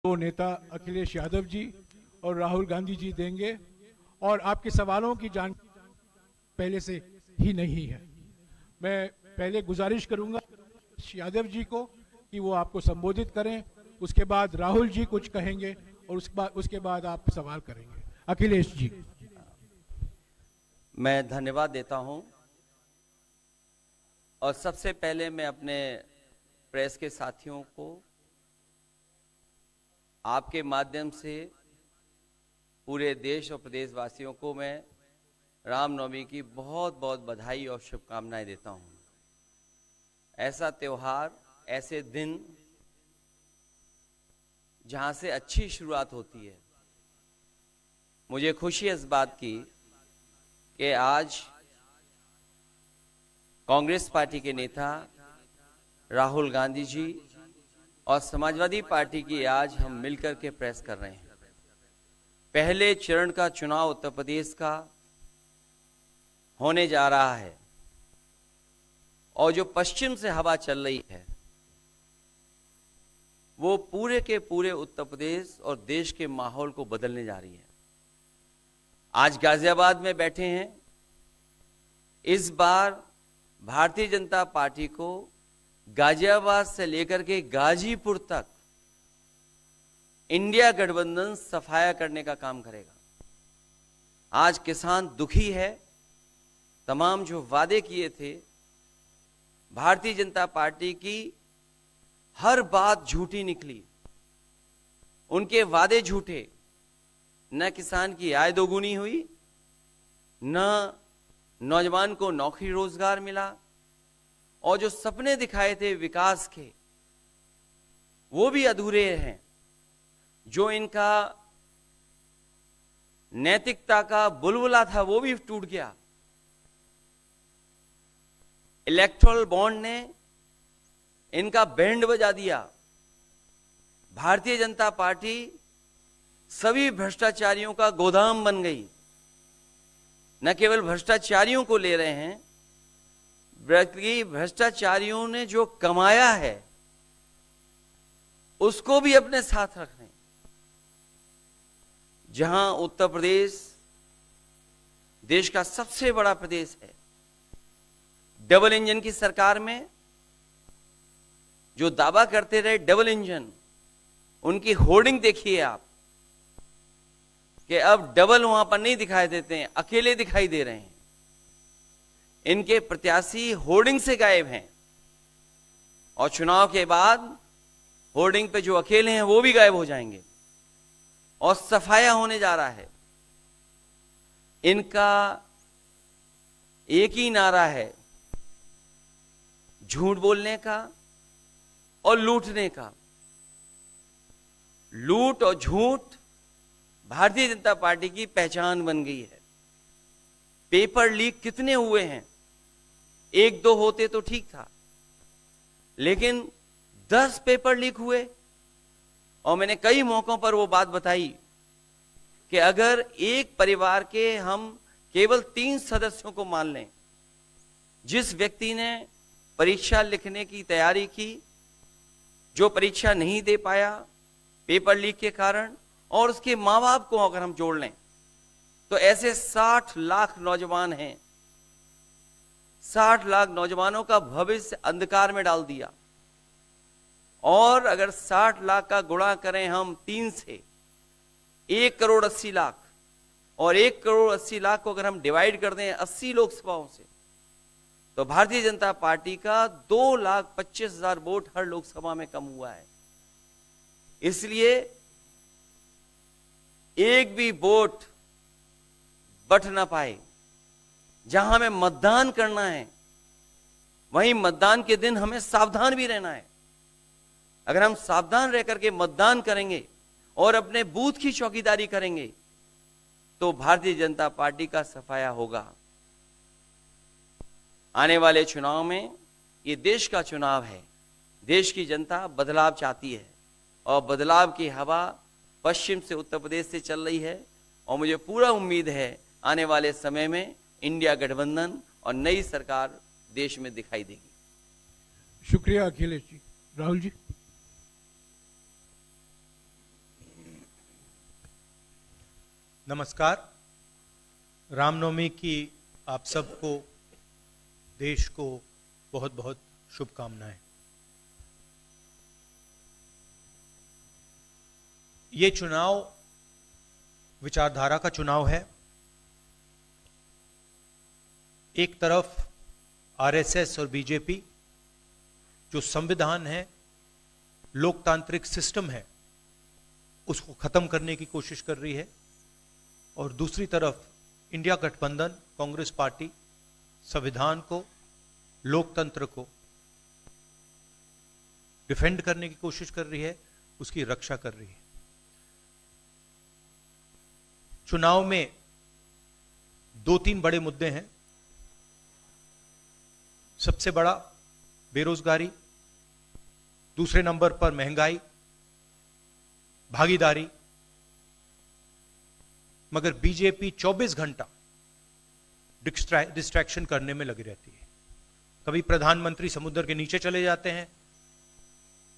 दो नेता अखिलेश यादव जी और राहुल गांधी जी देंगे और आपके सवालों की जान पहले से ही नहीं है। मैं पहले गुजारिश करूंगा यादव जी को कि वो आपको संबोधित करें, उसके बाद राहुल जी कुछ कहेंगे और उसके बाद आप सवाल करेंगे। अखिलेश जी। मैं धन्यवाद देता हूं और सबसे पहले मैं अपने प्रेस के साथियों को आपके माध्यम से पूरे देश और प्रदेशवासियों को मैं रामनवमी की बहुत बहुत बधाई और शुभकामनाएं देता हूं। ऐसा त्योहार, ऐसे दिन जहां से अच्छी शुरुआत होती है। मुझे खुशी है इस बात की कि आज कांग्रेस पार्टी के नेता राहुल गांधी जी और समाजवादी पार्टी की आज हम मिलकर के प्रेस कर रहे हैं। पहले चरण का चुनाव उत्तर प्रदेश का होने जा रहा है और जो पश्चिम से हवा चल रही है वो पूरे के पूरे उत्तर प्रदेश और देश के माहौल को बदलने जा रही है। आज गाजियाबाद में बैठे हैं। इस बार भारतीय जनता पार्टी को गाजियाबाद से लेकर के गाजीपुर तक इंडिया गठबंधन सफाया करने का काम करेगा। आज किसान दुखी है। तमाम जो वादे किए थे, भारतीय जनता पार्टी की हर बात झूठी निकली। उनके वादे झूठे। न किसान की आय दोगुनी हुई, न नौजवान को नौकरी रोजगार मिला, और जो सपने दिखाए थे विकास के वो भी अधूरे हैं। जो इनका नैतिकता का बुलबुला था वो भी टूट गया। इलेक्टोरल बॉन्ड ने इनका बैंड बजा दिया। भारतीय जनता पार्टी सभी भ्रष्टाचारियों का गोदाम बन गई। न केवल भ्रष्टाचारियों को ले रहे हैं, बल्कि भ्रष्टाचारियों ने जो कमाया है उसको भी अपने साथ रख रहे हैं। जहां उत्तर प्रदेश देश का सबसे बड़ा प्रदेश है, डबल इंजन की सरकार में जो दावा करते रहे डबल इंजन, उनकी होर्डिंग देखिए आप कि अब डबल वहां पर नहीं दिखाई देते हैं, अकेले दिखाई दे रहे हैं। इनके प्रत्याशी होर्डिंग से गायब हैं और चुनाव के बाद होर्डिंग पे जो अकेले हैं वो भी गायब हो जाएंगे और सफाया होने जा रहा है। इनका एक ही नारा है, झूठ बोलने का और लूटने का। लूट और झूठ भारतीय जनता पार्टी की पहचान बन गई है। पेपर लीक कितने हुए हैं? एक दो होते तो ठीक था, लेकिन 10 पेपर लीक हुए। और मैंने कई मौकों पर वो बात बताई कि अगर एक परिवार के हम केवल 3 सदस्यों को मान लें, जिस व्यक्ति ने परीक्षा लिखने की तैयारी की, जो परीक्षा नहीं दे पाया पेपर लीक के कारण, और उसके मां बाप को अगर हम जोड़ लें तो ऐसे 60 लाख नौजवान हैं। 60 लाख नौजवानों का भविष्य अंधकार में डाल दिया। और अगर 60 लाख का गुणा करें हम 3 से, 1 करोड़ 80 लाख, और 1 करोड़ 80 लाख को अगर हम डिवाइड कर दें 80 लोकसभाओं से, तो भारतीय जनता पार्टी का 2,25,000 वोट हर लोकसभा में कम हुआ है। इसलिए एक भी वोट बट ना पाए। जहां हमें मतदान करना है वहीं मतदान के दिन हमें सावधान भी रहना है। अगर हम सावधान रह करके मतदान करेंगे और अपने बूथ की चौकीदारी करेंगे तो भारतीय जनता पार्टी का सफाया होगा। आने वाले चुनाव में, ये देश का चुनाव है, देश की जनता बदलाव चाहती है और बदलाव की हवा पश्चिम से उत्तर प्रदेश से चल रही है। और मुझे पूरा उम्मीद है आने वाले समय में इंडिया गठबंधन और नई सरकार देश में दिखाई देगी। शुक्रिया अखिलेश जी। राहुल जी। नमस्कार। रामनवमी की आप सबको, देश को बहुत बहुत शुभकामनाएं। ये चुनाव विचारधारा का चुनाव है। एक तरफ आरएसएस और बीजेपी जो संविधान है, लोकतांत्रिक सिस्टम है, उसको खत्म करने की कोशिश कर रही है, और दूसरी तरफ इंडिया गठबंधन कांग्रेस पार्टी संविधान को, लोकतंत्र को डिफेंड करने की कोशिश कर रही है, उसकी रक्षा कर रही है। चुनाव में 2-3 बड़े मुद्दे हैं। सबसे बड़ा बेरोजगारी, दूसरे नंबर पर महंगाई, भागीदारी। मगर बीजेपी 24 घंटा डिस्ट्रैक्शन करने में लगी रहती है। कभी प्रधानमंत्री समुद्र के नीचे चले जाते हैं,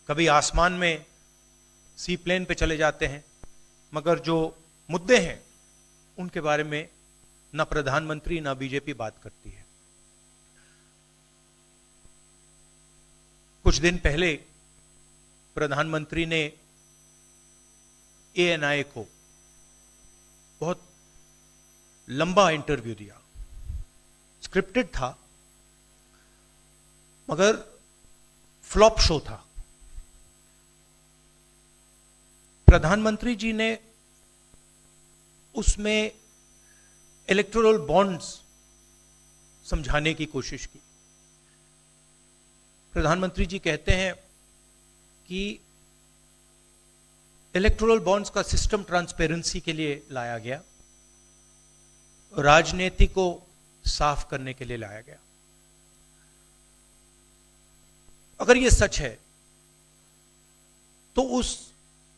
कभी आसमान में सी प्लेन पे चले जाते हैं, मगर जो मुद्दे हैं उनके बारे में ना प्रधानमंत्री ना बीजेपी बात करती है। कुछ दिन पहले प्रधानमंत्री ने एएनआई को बहुत लंबा इंटरव्यू दिया। स्क्रिप्टेड था, मगर फ्लॉप शो था। प्रधानमंत्री जी ने उसमें इलेक्टोरल बॉन्ड्स समझाने की कोशिश की। प्रधानमंत्री जी कहते हैं कि इलेक्टोरल बॉन्ड्स का सिस्टम ट्रांसपेरेंसी के लिए लाया गया, राजनीति को साफ करने के लिए लाया गया। अगर यह सच है तो उस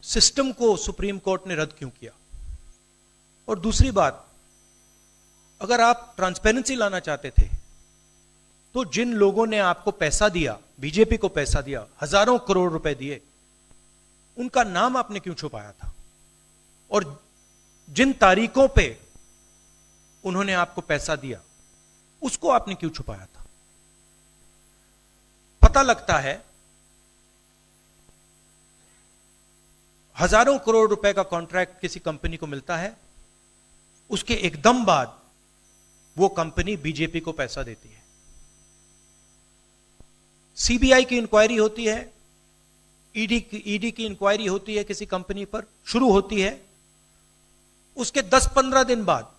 सिस्टम को सुप्रीम कोर्ट ने रद्द क्यों किया? और दूसरी बात, अगर आप ट्रांसपेरेंसी लाना चाहते थे तो जिन लोगों ने आपको पैसा दिया, बीजेपी को पैसा दिया, हजारों करोड़ रुपए दिए, उनका नाम आपने क्यों छुपाया था? और जिन तारीखों पे उन्होंने आपको पैसा दिया, उसको आपने क्यों छुपाया था? पता लगता है हजारों करोड़ रुपए का कॉन्ट्रैक्ट किसी कंपनी को मिलता है, उसके एकदम बाद वो कंपनी बीजेपी को पैसा देती है। सीबीआई की इंक्वायरी होती है, ईडी की इंक्वायरी होती है, किसी कंपनी पर शुरू होती है, उसके 10-15 दिन बाद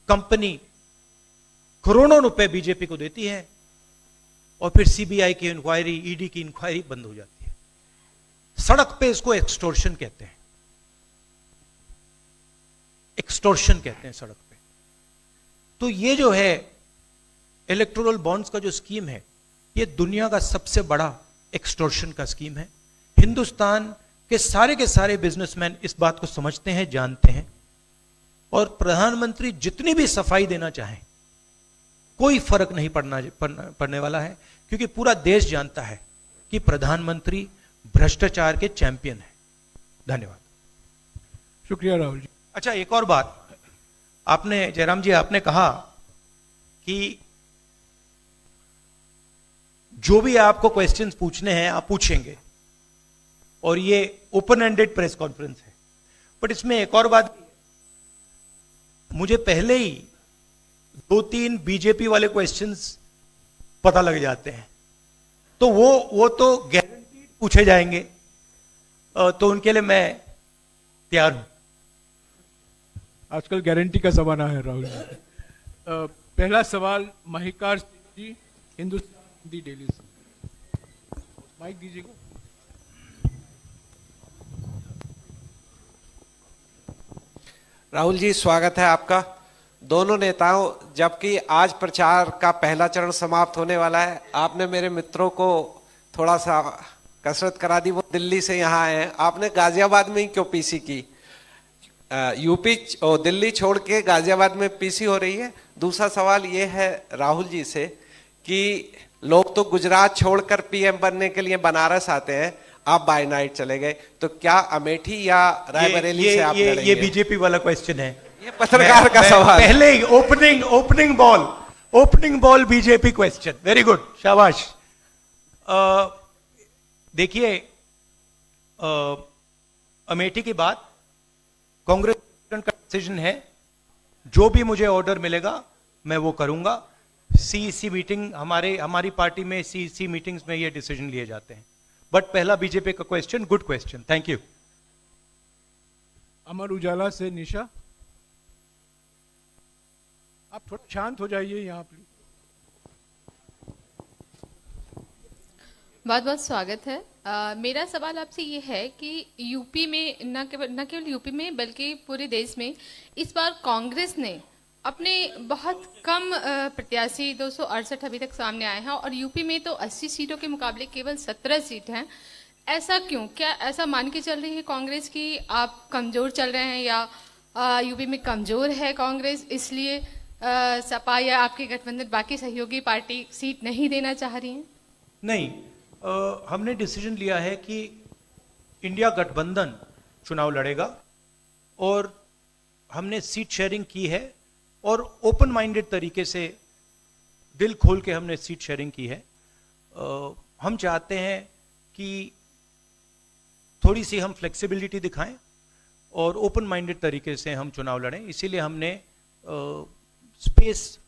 कंपनी करोड़ों रुपए बीजेपी को देती है, और फिर सीबीआई की इंक्वायरी, ईडी की इंक्वायरी बंद हो जाती है। सड़क पे इसको एक्सटॉर्शन कहते हैं। एक्सटॉर्शन कहते हैं सड़क पे। तो ये जो है इलेक्टोरल बॉन्ड्स का जो स्कीम है, ये दुनिया का सबसे बड़ा एक्सटॉर्शन का स्कीम है। हिंदुस्तान के सारे बिजनेसमैन इस बात को समझते हैं, जानते हैं, और प्रधानमंत्री जितनी भी सफाई देना चाहें कोई फर्क नहीं पड़ने वाला है, क्योंकि पूरा देश जानता है कि प्रधानमंत्री भ्रष्टाचार के चैंपियन है। धन्यवाद। शुक्रिया राहुल जी। अच्छा, एक और बात, आपने जयराम जी आपने कहा कि जो भी आपको क्वेश्चंस पूछने हैं आप पूछेंगे, और ये ओपन एंडेड प्रेस कॉन्फ्रेंस है। बट इसमें एक और बात, मुझे पहले ही 2-3 बीजेपी वाले क्वेश्चंस पता लग जाते हैं, तो वो तो गारंटी पूछे जाएंगे, तो उनके लिए मैं तैयार हूं। आजकल गारंटी का जमाना है राहुल जी। पहला सवाल महिकार जी, हिंदुस्तान हिंदी डेली से। माइक दीजिएगा। राहुल जी, स्वागत है आपका। दोनों नेताओं, जबकि आज प्रचार का पहला चरण समाप्त होने वाला है, आपने मेरे मित्रों को थोड़ा सा कसरत करा दी। वो दिल्ली से यहाँ आए हैं, आपने गाजियाबाद में ही क्यों पीसी की? यूपी और दिल्ली छोड़ के गाजियाबाद में पीसी हो रही है। दूसरा सवाल ये है राहुल जी से कि लोग तो गुजरात छोड़कर पीएम बनने के लिए बनारस आते हैं, आप बाय नाइट चले गए, तो क्या अमेठी या रायबरेली से आप लड़ेंगे? ये बीजेपी वाला क्वेश्चन है, ये पत्रकार का सवाल। पहले ही opening ball BJP question, very good, शाबाश। देखिए, अमेठी की बात कांग्रेस का डिसीजन है, जो भी मुझे ऑर्डर मिलेगा मैं वो करूंगा। सीईसी मीटिंग, हमारी पार्टी में सीईसी मीटिंग्स में ये डिसीजन लिए जाते हैं। बट पहला बीजेपी का question, good question, thank you. Amar Ujala से निशा, आप थोड़ा शांत हो जाइए यहाँ प्लीज। बहुत बहुत स्वागत है। मेरा सवाल आपसे ये है कि यूपी में न केवल यूपी में बल्कि पूरे देश में इस बार कांग्रेस ने अपने बहुत कम प्रत्याशी 268 अभी तक सामने आए हैं, और यूपी में तो 80 सीटों के मुकाबले केवल 17 सीट हैं। ऐसा क्यों? क्या ऐसा मान के चल रही है कांग्रेस कि आप कमजोर चल रहे हैं, या यूपी में कमजोर है कांग्रेस इसलिए सपा या आपके गठबंधन बाकी सहयोगी पार्टी सीट नहीं देना चाह रही है? नहीं, हमने डिसीजन लिया है कि इंडिया गठबंधन चुनाव लड़ेगा, और हमने सीट शेयरिंग की है, और ओपन माइंडेड तरीके से दिल खोल के हमने सीट शेयरिंग की है। हम चाहते हैं कि थोड़ी सी हम फ्लेक्सिबिलिटी दिखाएं और ओपन माइंडेड तरीके से हम चुनाव लड़ें, इसीलिए हमने स्पेस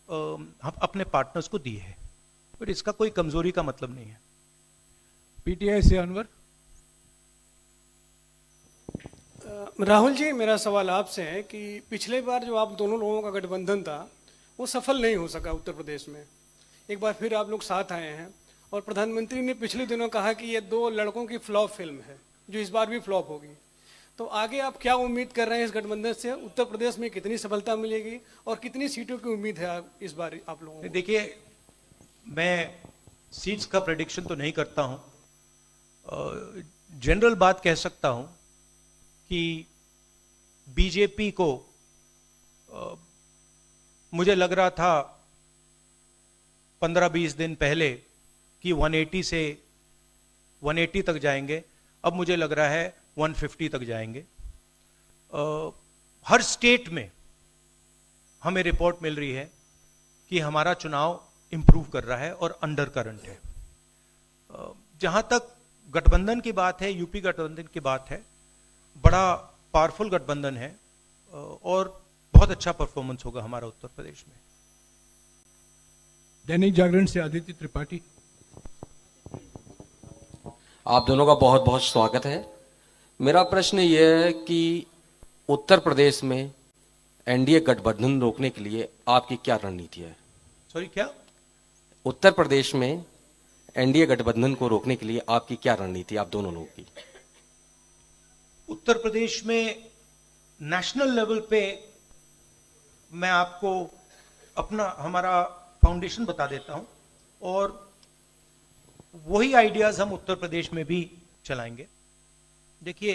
अपने पार्टनर्स को दी है, बट इसका कोई कमजोरी का मतलब नहीं है। पीटीआई से अनवर। राहुल जी, मेरा सवाल आपसे है कि पिछले बार जो आप दोनों लोगों का गठबंधन था वो सफल नहीं हो सका उत्तर प्रदेश में। एक बार फिर आप लोग साथ आए हैं, और प्रधानमंत्री ने पिछले दिनों कहा कि ये दो लड़कों की फ्लॉप फिल्म है जो इस बार भी फ्लॉप होगी। तो आगे आप क्या उम्मीद कर रहे हैं इस गठबंधन से? उत्तर प्रदेश में कितनी सफलता मिलेगी और कितनी सीटों की उम्मीद है इस बार आप लोगों को? देखिए, मैं सीट्स का प्रेडिक्शन तो नहीं करता हूं, जनरल बात कह सकता हूं कि बीजेपी को मुझे लग रहा था 15-20 दिन पहले कि 180 तक जाएंगे, अब मुझे लग रहा है 150 तक जाएंगे। हर स्टेट में हमें रिपोर्ट मिल रही है कि हमारा चुनाव इंप्रूव कर रहा है और अंडर करंट है। जहां तक गठबंधन की बात है, यूपी गठबंधन की बात है, बड़ा पावरफुल गठबंधन है और बहुत अच्छा परफॉर्मेंस होगा हमारा उत्तर प्रदेश में। दैनिक जागरण से आदित्य त्रिपाठी। आप दोनों का बहुत बहुत स्वागत है। मेरा प्रश्न यह है कि उत्तर प्रदेश में एनडीए गठबंधन रोकने के लिए आपकी क्या रणनीति है? सॉरी, क्या? उत्तर प्रदेश में एनडीए गठबंधन को रोकने के लिए आपकी क्या रणनीति आप दोनों लोगों की? उत्तर प्रदेश में नेशनल लेवल पे मैं आपको हमारा फाउंडेशन बता देता हूं, और वही आइडियाज हम उत्तर प्रदेश में भी चलाएंगे। देखिए,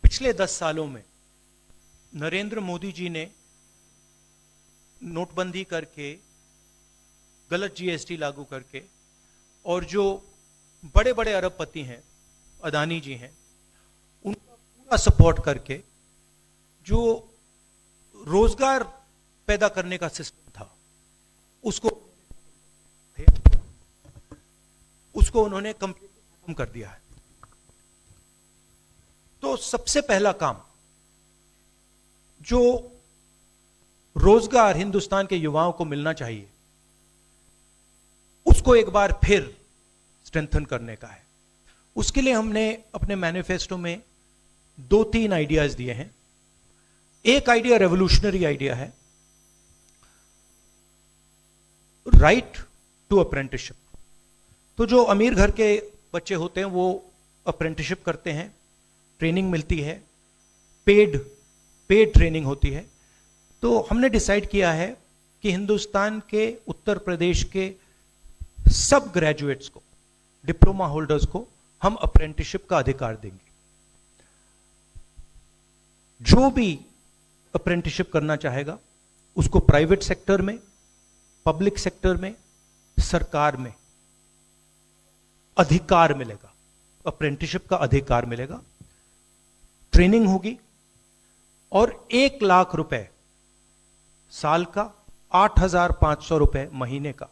पिछले 10 सालों में नरेंद्र मोदी जी ने नोटबंदी करके, गलत जीएसटी लागू करके, और जो बड़े बड़े अरबपति हैं, अदानी जी हैं, उनका पूरा सपोर्ट करके जो रोजगार पैदा करने का सिस्टम था उसको उन्होंने खत्म कर दिया है। तो सबसे पहला काम जो रोजगार हिंदुस्तान के युवाओं को मिलना चाहिए, उसको एक बार फिर स्ट्रेंथन करने का है। उसके लिए हमने अपने मैनिफेस्टो में 2-3 आइडियाज दिए हैं। एक आइडिया रेवोल्यूशनरी आइडिया है, राइट टू अप्रेंटिसशिप। तो जो अमीर घर के बच्चे होते हैं वो अप्रेंटिसशिप करते हैं, ट्रेनिंग मिलती है, पेड ट्रेनिंग होती है। तो हमने डिसाइड किया है कि हिंदुस्तान के उत्तर प्रदेश के सब ग्रेजुएट्स को, डिप्लोमा होल्डर्स को हम अप्रेंटिसशिप का अधिकार देंगे। जो भी अप्रेंटिसशिप करना चाहेगा उसको प्राइवेट सेक्टर में, पब्लिक सेक्टर में, सरकार में अधिकार मिलेगा, अप्रेंटिसशिप का अधिकार मिलेगा, ट्रेनिंग होगी और 1 लाख रुपए साल का, 8,500 रुपए महीने का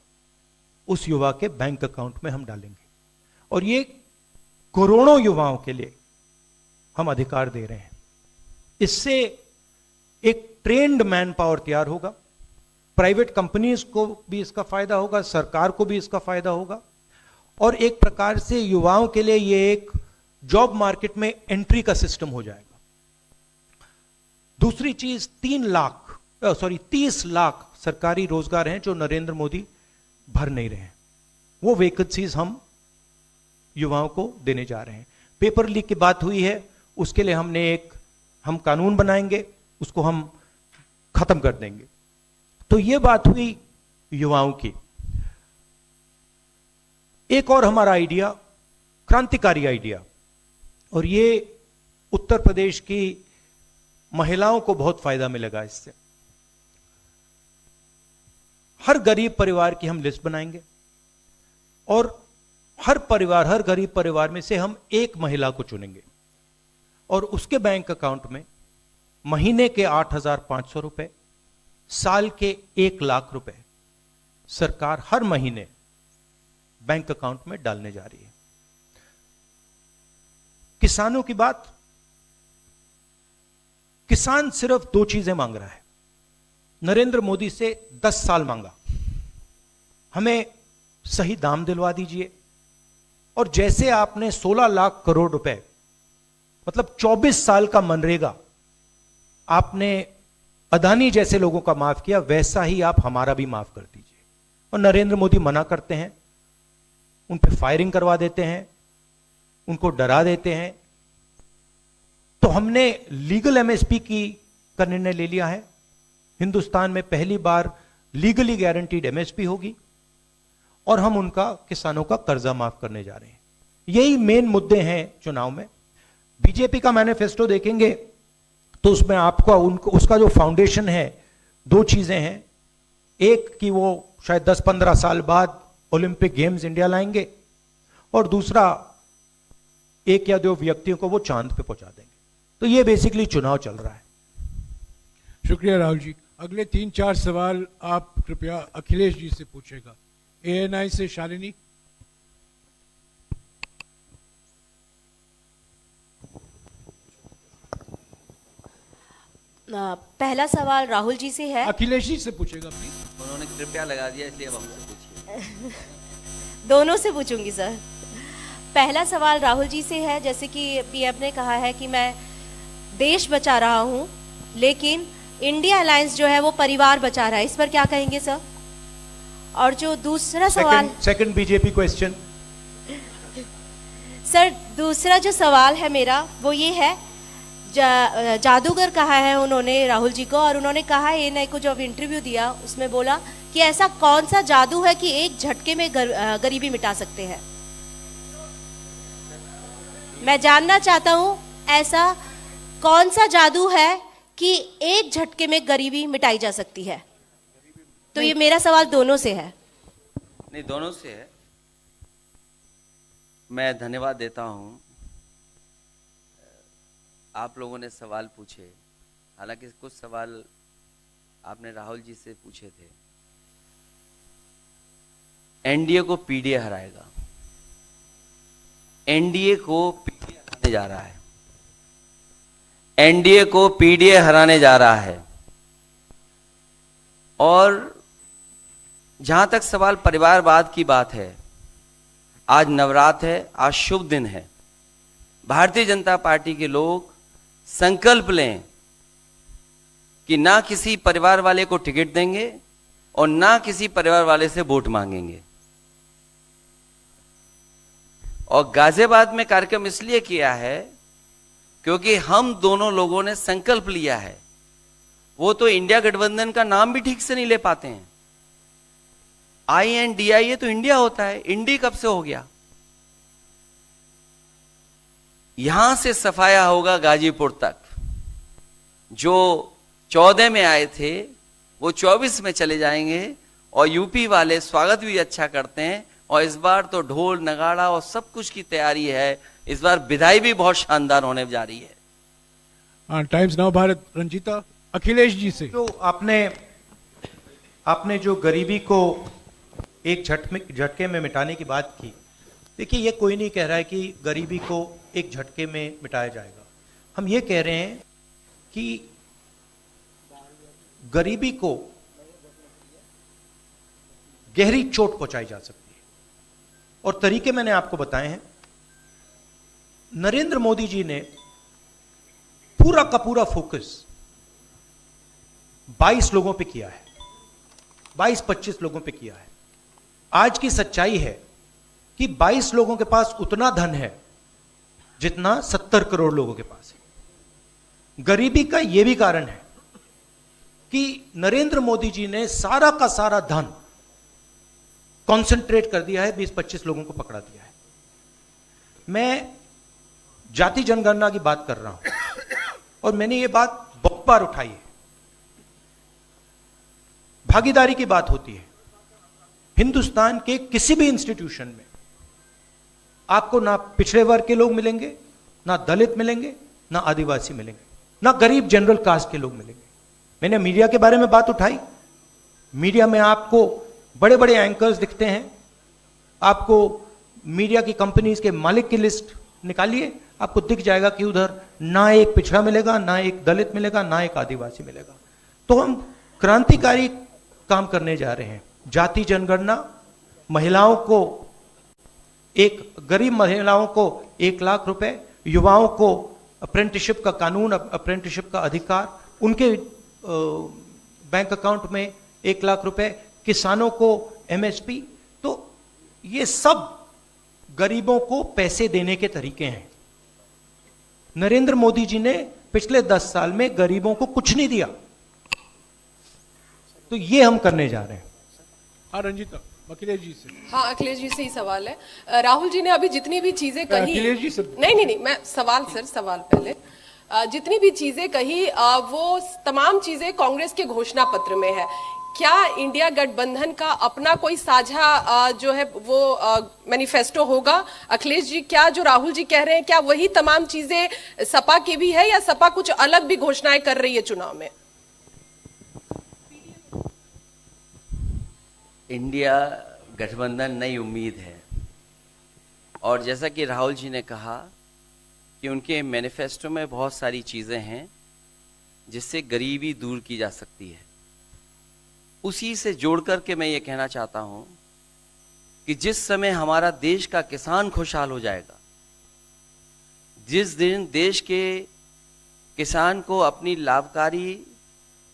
उस युवा के बैंक अकाउंट में हम डालेंगे। और ये करोड़ों युवाओं के लिए हम अधिकार दे रहे हैं। इससे एक ट्रेन्ड मैन पावर तैयार होगा, प्राइवेट कंपनीज को भी इसका फायदा होगा, सरकार को भी इसका फायदा होगा, और एक प्रकार से युवाओं के लिए ये एक जॉब मार्केट में एंट्री का सिस्टम हो जाएगा। दूसरी चीज 30 लाख सरकारी रोजगार हैं जो नरेंद्र मोदी भर नहीं रहे हैं, वो वैकेंसीज हम युवाओं को देने जा रहे हैं। पेपर लीक की बात हुई है, उसके लिए हम कानून बनाएंगे, उसको हम खत्म कर देंगे। तो ये बात हुई युवाओं की। एक और हमारा आइडिया, क्रांतिकारी आइडिया, और ये उत्तर प्रदेश की महिलाओं को बहुत फायदा मिलेगा इससे। हर गरीब परिवार की हम लिस्ट बनाएंगे और हर गरीब परिवार में से हम एक महिला को चुनेंगे और उसके बैंक अकाउंट में महीने के 8,500 रुपए, साल के 1 लाख रुपए सरकार हर महीने बैंक अकाउंट में डालने जा रही है। किसानों की बात, किसान सिर्फ 2 चीजें मांग रहा है। नरेंद्र मोदी से 10 साल मांगा, हमें सही दाम दिलवा दीजिए, और जैसे आपने 16 लाख करोड़ रुपए, मतलब 24 साल का मनरेगा आपने अदानी जैसे लोगों का माफ किया, वैसा ही आप हमारा भी माफ कर दीजिए। और नरेंद्र मोदी मना करते हैं, उन पे फायरिंग करवा देते हैं, उनको डरा देते हैं। तो हमने लीगल एमएसपी का निर्णय ले लिया है। हिंदुस्तान में पहली बार लीगली गारंटीड एमएसपी होगी और हम उनका, किसानों का कर्जा माफ करने जा रहे हैं। यही मेन मुद्दे हैं चुनाव में। बीजेपी का मैनिफेस्टो देखेंगे तो उसमें आपको उसका जो फाउंडेशन है, 2 चीजें हैं। एक कि वो शायद 10-15 साल बाद ओलंपिक गेम्स इंडिया लाएंगे, और दूसरा 1 या 2 व्यक्तियों को वो चांद पे पहुंचा देंगे। तो ये बेसिकली चुनाव चल रहा है। शुक्रिया राहुल जी। अगले 3-4 सवाल आप कृपया अखिलेश जी से पूछेगा। ANI से शालिनी। पहला सवाल राहुल जी से है। अखिलेश जी से पूछेगा प्लीज। उन्होंने कृपया लगा दिया, इसलिए अब हमसे पूछिए। दोनों से पूछूंगी सर। पहला सवाल राहुल जी से है, जैसे कि पीएम ने कहा है कि मैं देश बचा रहा हूं, लेकिन इंडिया अलायंस जो है वो परिवार बचा रहा है, इस पर क्या कहेंगे सर? और जो दूसरा सवाल, सेकंड बीजेपी क्वेश्चन। सर दूसरा जो सवाल है मेरा वो ये है, जादूगर कहा है उन्होंने राहुल जी को, और उन्होंने कहा है ANI को जब इंटरव्यू दिया उसमें बोला कि ऐसा कौन सा जादू है कि एक झटके में गरीबी मिटा सकते हैं। मैं जानना चाहता हूं ऐसा कौन सा जादू है कि एक झटके में गरीबी मिटाई जा सकती है। तो ये मेरा सवाल दोनों से है। नहीं, दोनों से है। मैं धन्यवाद देता हूं, आप लोगों ने सवाल पूछे। हालांकि कुछ सवाल आपने राहुल जी से पूछे थे। एनडीए को पीडीए हराएगा, एनडीए को पीडीए हराने जा रहा है, एनडीए को पीडीए हराने जा रहा है। और जहां तक सवाल परिवारवाद की बात है, आज नवरात्र है, आज शुभ दिन है। भारतीय जनता पार्टी के लोग संकल्प लें कि ना किसी परिवार वाले को टिकट देंगे और ना किसी परिवार वाले से वोट मांगेंगे। और गाजियाबाद में कार्यक्रम इसलिए किया है क्योंकि हम दोनों लोगों ने संकल्प लिया है। वो तो इंडिया गठबंधन का नाम भी ठीक से नहीं ले पाते हैं। INDI ये तो इंडिया होता है, इंडी कब से हो गया? यहां से सफाया होगा गाजीपुर तक। जो 14 में आए थे वो 24 में चले जाएंगे, और यूपी वाले स्वागत भी अच्छा करते हैं और इस बार तो ढोल नगाड़ा और सब कुछ की तैयारी है। इस बार विदाई भी बहुत शानदार होने जा रही है। टाइम्स नाउ भारत रंजीता अखिलेश जी से। जो आपने जो गरीबी को एक झटके में मिटाने की बात की, देखिए ये कोई नहीं कह रहा है कि गरीबी को एक झटके में मिटाया जाएगा। हम ये कह रहे हैं कि गरीबी को गहरी चोट पहुंचाई जा सकती है, और तरीके मैंने आपको बताए हैं। नरेंद्र मोदी जी ने पूरा का पूरा फोकस 22 लोगों पे किया है, 22-25 लोगों पे किया है। आज की सच्चाई है कि 22 लोगों के पास उतना धन है जितना 70 करोड़ लोगों के पास है। गरीबी का यह भी कारण है कि नरेंद्र मोदी जी ने सारा का सारा धन कॉन्सेंट्रेट कर दिया है, 20-25 लोगों को पकड़ा दिया है। मैं जाति जनगणना की बात कर रहा हूं और मैंने ये बात बहुत बार उठाई है। भागीदारी की बात होती है। हिंदुस्तान के किसी भी इंस्टीट्यूशन में आपको ना पिछड़े वर्ग के लोग मिलेंगे, ना दलित मिलेंगे, ना आदिवासी मिलेंगे, ना गरीब जनरल कास्ट के लोग मिलेंगे। मैंने मीडिया के बारे में बात उठाई। मीडिया में आपको बड़े बड़े एंकर्स दिखते हैं। आपको मीडिया की कंपनीज के मालिक की लिस्ट निकालिए, आपको दिख जाएगा कि उधर ना एक पिछड़ा मिलेगा, ना एक दलित मिलेगा, ना एक आदिवासी मिलेगा। तो हम क्रांतिकारी काम करने जा रहे हैं। जाति जनगणना, महिलाओं को गरीब महिलाओं को 1 लाख रुपए, युवाओं को अप्रेंटिसशिप का कानून, अप्रेंटिसशिप का अधिकार, उनके बैंक अकाउंट में 1 लाख रुपए, किसानों को एमएसपी। तो ये सब गरीबों को पैसे देने के तरीके हैं। नरेंद्र मोदी जी ने पिछले 10 साल में गरीबों को कुछ नहीं दिया, तो ये हम करने जा रहे हैं। हाँ रंजीता, अखिलेश जी से। हाँ, अखिलेश जी से ही सवाल है। राहुल जी ने अभी जितनी भी चीजें कही, अखिलेश जी से नहीं, मैं सवाल पहले जितनी भी चीजें कही वो तमाम चीजें कांग्रेस के घोषणा पत्र में है। क्या इंडिया गठबंधन का अपना कोई साझा जो है वो मैनिफेस्टो होगा? अखिलेश जी, क्या जो राहुल जी कह रहे हैं क्या वही तमाम चीजें सपा की भी है, या सपा कुछ अलग भी घोषणाएं कर रही है चुनाव में? इंडिया गठबंधन नई उम्मीद है, और जैसा कि राहुल जी ने कहा कि उनके मैनिफेस्टो में बहुत सारी चीजें हैं जिससे गरीबी दूर की जा सकती है। उसी से जोड़ करके मैं ये कहना चाहता हूं कि जिस समय हमारा देश का किसान खुशहाल हो जाएगा, जिस दिन देश के किसान को अपनी लाभकारी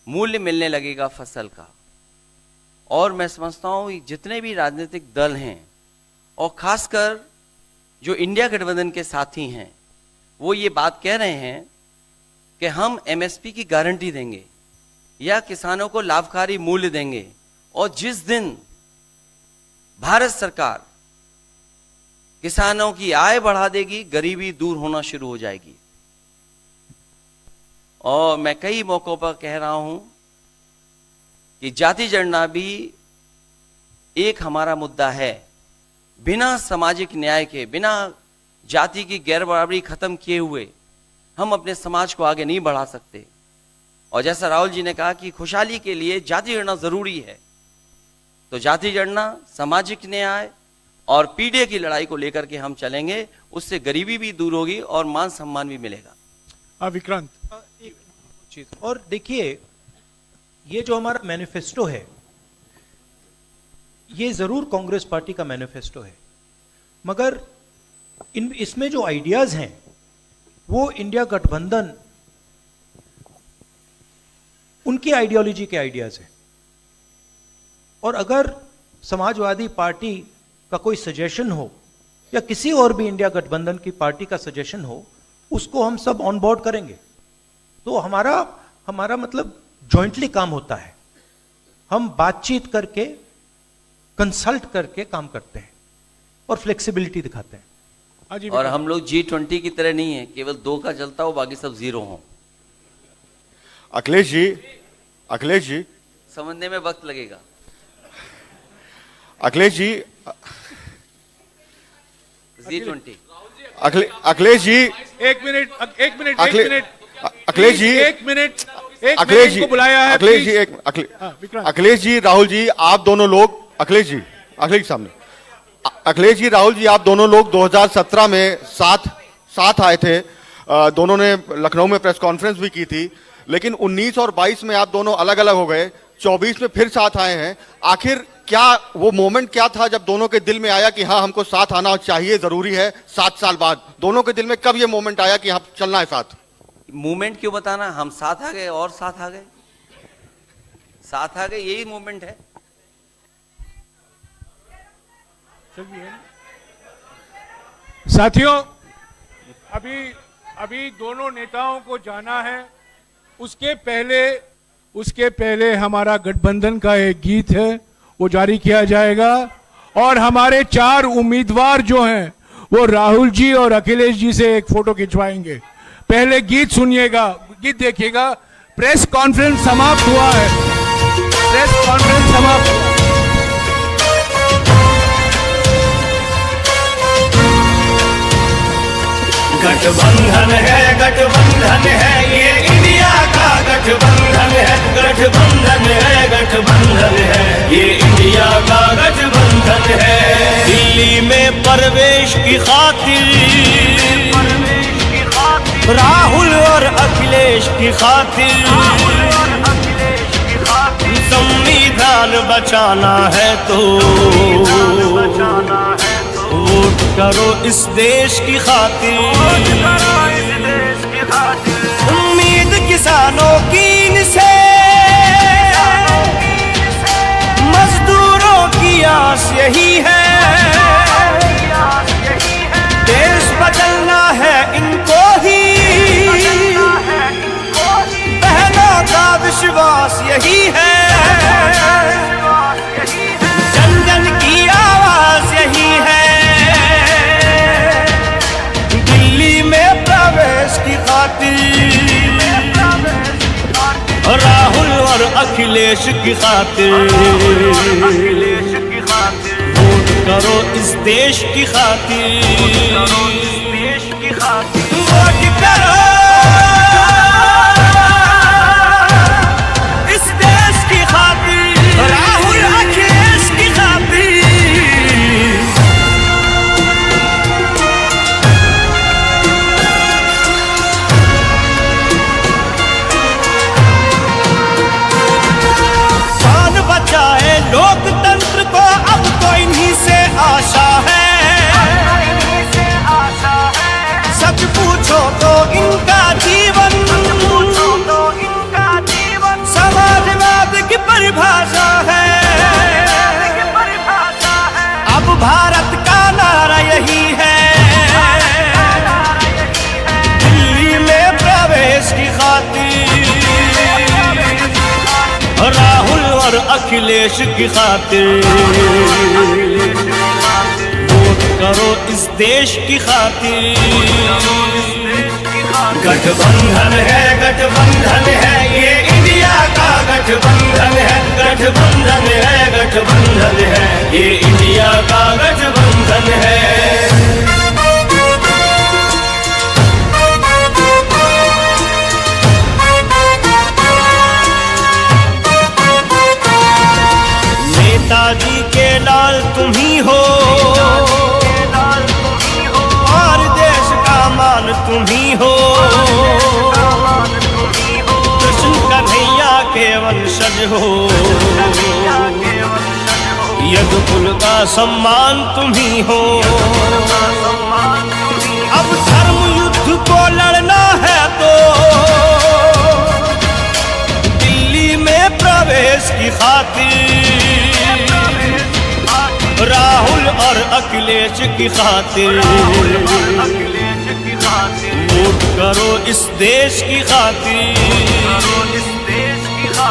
मूल्य मिलने लगेगा फसल का, और मैं समझता हूं जितने भी राजनीतिक दल हैं और खासकर जो इंडिया गठबंधन के साथी हैं, वो ये बात कह रहे हैं कि हम एमएसपी की गारंटी देंगे या किसानों को लाभकारी मूल्य देंगे, और जिस दिन भारत सरकार किसानों की आय बढ़ा देगी, गरीबी दूर होना शुरू हो जाएगी। और मैं कई मौकों पर कह रहा हूं कि जाति जनगणना भी एक हमारा मुद्दा है। बिना सामाजिक न्याय के, बिना जाति की गैर बराबरी खत्म किए हुए हम अपने समाज को आगे नहीं बढ़ा सकते। और जैसा राहुल जी ने कहा कि खुशहाली के लिए जाति जनगणना जरूरी है, तो जाति जनगणना, सामाजिक न्याय और पीढ़ी की लड़ाई को लेकर के हम चलेंगे। उससे गरीबी भी दूर होगी और मान सम्मान भी मिलेगा। विक्रांत, एक चीज और देखिए, ये जो हमारा मैनिफेस्टो है, ये जरूर कांग्रेस पार्टी का मैनिफेस्टो है, मगर इसमें जो आइडियाज हैं वो इंडिया गठबंधन उनकी आइडियोलॉजी के आइडियाज हैं। और अगर समाजवादी पार्टी का कोई सजेशन हो या किसी और भी इंडिया गठबंधन की पार्टी का सजेशन हो, उसको हम सब ऑन बोर्ड करेंगे। तो हमारा मतलब जॉइंटली काम होता है। हम बातचीत करके, कंसल्ट करके काम करते हैं और फ्लेक्सिबिलिटी दिखाते हैं। और हम लोग G20 की तरह नहीं है, केवल 2 का चलता हो, बाकी सब 0 हो। अखिलेश जी समझने में वक्त लगेगा। अखिलेश जी, G20। अखिलेश जी, एक मिनट अखिलेश जी, अखिलेश जी को बुलाया है। अखिलेश जी, विक्रांत। अखिलेश जी, राहुल जी, आप दोनों लोग, अखिलेश जी सामने, अखिलेश जी, राहुल जी, आप दोनों लोग 2017 में साथ आए थे। दोनों ने लखनऊ में प्रेस कॉन्फ्रेंस भी की थी, लेकिन 19 और 22 में आप दोनों अलग अलग हो गए, 24 में फिर साथ आए हैं। आखिर क्या वो मोमेंट क्या था जब दोनों के दिल में आया कि हाँ हमको साथ आना चाहिए, जरूरी है? 7 साल बाद दोनों के दिल में कब ये मोमेंट आया कि हाँ चलना है साथ? मूवमेंट क्यों बताना, हम साथ आ गए और साथ आ गए, यही मूवमेंट है। साथियों, अभी दोनों नेताओं को जाना है। उसके पहले हमारा गठबंधन का एक गीत है, वो जारी किया जाएगा। और हमारे 4 उम्मीदवार जो हैं वो राहुल जी और अखिलेश जी से एक फोटो खिंचवाएंगे। पहले गीत सुनिएगा, गीत देखिएगा। प्रेस कॉन्फ्रेंस समाप्त हुआ है। गठबंधन है ये इंडिया का गठबंधन है, ये इंडिया का गठबंधन है। दिल्ली में प्रवेश की खातिर राहुल और अखिलेश की खातिर संविधान बचाना है तो वोट करो इस देश की खातिर। उम्मीद किसानों की इनसे, मजदूरों की आस यही है। देश बदलना है इनको ही, बहनों का विश्वास यही है। जन जन की आवाज यही है। दिल्ली में प्रवेश की खातिर राहुल और अखिलेश की खातिर वोट करो इस देश की खातिर। वोट करो इस देश की खातिर, राहुल अखिलेश की खातिर। जान बचाए लोकतंत्र को अब तो इन्हीं से आशा है। सच पूछो तो इनका जीवन समाजवाद की परिभाषा है। अब भारत का नारा यही है। दिल्ली में प्रवेश की खातिर राहुल और अखिलेश की खातिर वोट करो इस देश की खातिर। गठबंधन है ये इंडिया का गठबंधन है, ये इंडिया का गठबंधन है। नेताजी के लाल तुम ही हो और देश का मान तुम ही हो। कृष्ण कन्हैया के वंशज हो, यदुकुल का सम्मान तुम ही हो। अब धर्म युद्ध को लड़ना है तो दिल्ली में प्रवेश की खातिर राहुल और अखिलेश की खातिर वोट करो इस देश की खातिर।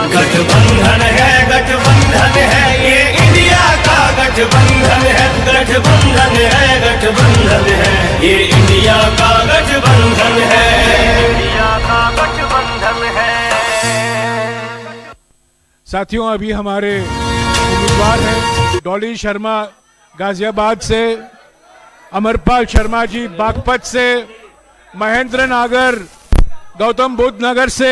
गठबंधन है ये इंडिया का गठबंधन है, ये इंडिया का गठबंधन है। साथियों, अभी हमारे उम्मीदवार हैं डॉली शर्मा गाजियाबाद से, अमरपाल शर्मा जी बागपत से, महेंद्र नागर गौतम बुद्ध नगर से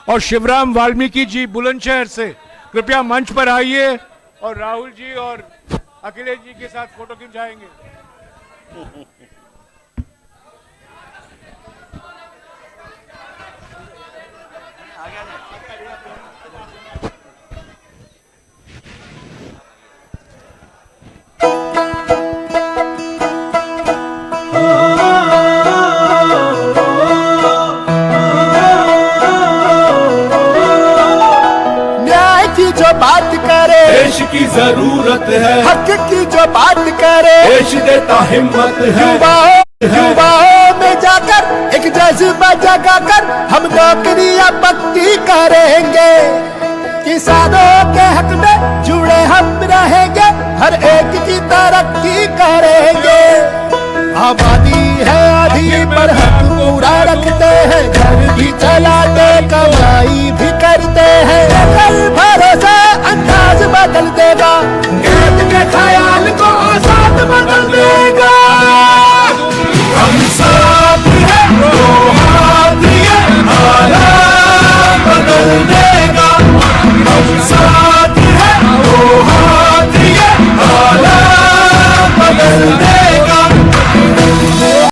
और शिवराम वाल्मीकि जी बुलंदशहर से कृपया मंच पर आइए और राहुल जी और अखिलेश जी के साथ फोटो खिंचाएंगे। बात करे देश की जरूरत है, हक की जो बात करे देश देता हिम्मत है। युवाओं में जाकर एक जज्बा जगाकर हम नौकरियां पक्की करेंगे, किसानों के हक में जुड़े हम रहेंगे, हर एक की तरक्की करेंगे। आबादी है आधी